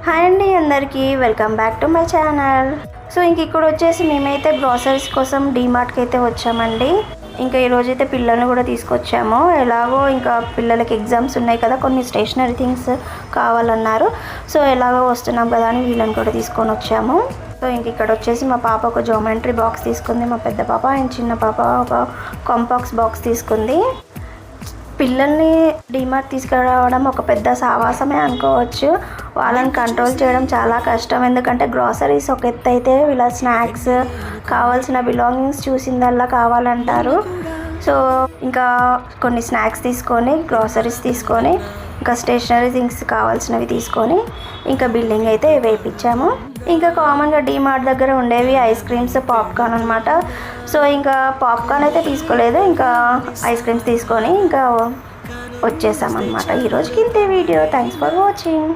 Hi అండి అందరికీ welcome back to my channel. So ఇక్కడ వచ్చేసి మేమైతే గ్రాసరీస్ కోసం డీమార్ట్కి అయితే వచ్చామండి. ఇంకా ఈరోజు అయితే పిల్లల్ని కూడా తీసుకొచ్చాము. ఎలాగో ఇంకా పిల్లలకి ఎగ్జామ్స్ ఉన్నాయి కదా, కొన్ని స్టేషనరీ థింగ్స్ కావాలన్నారు. సో ఎలాగో వస్తున్నాం కదా అని వీళ్ళని కూడా తీసుకొని వచ్చాము. సో ఇక్కడ వచ్చేసి మా పాప ఒక జోమెంట్రీ బాక్స్ తీసుకుంది, మా పెద్ద పాప అండ్ చిన్న పాప ఒక కాంపాక్స్ బాక్స్ తీసుకుంది. పిల్లల్ని డీమార్ట్ తీసుకురావడం ఒక పెద్ద సావాసమే అనుకోవచ్చు. వాళ్ళని కంట్రోల్ చేయడం చాలా కష్టం. ఎందుకంటే గ్రాసరీస్ ఒక ఎత్తు అయితే వీళ్ళ స్నాక్స్ కావాల్సిన బిలాంగింగ్స్ చూసిందల్లా కావాలంటారు. సో ఇంకా కొన్ని స్నాక్స్ తీసుకొని, గ్రాసరీస్ తీసుకొని, ఇంకా స్టేషనరీ థింగ్స్ కావాల్సినవి తీసుకొని ఇంకా బిల్లింగ్ అయితే వేయించాము. ఇంకా కామన్గా డీమార్ట్ దగ్గర ఉండేవి ఐస్ క్రీమ్స్, పాప్కార్న్ అనమాట. సో ఇంకా పాప్కార్న్ అయితే తీసుకోలేదు, ఇంకా ఐస్ క్రీమ్స్ తీసుకొని ఇంకా వచ్చేసామన్నమాట. ఈరోజుకి ఇంతే వీడియో. Thanks for watching.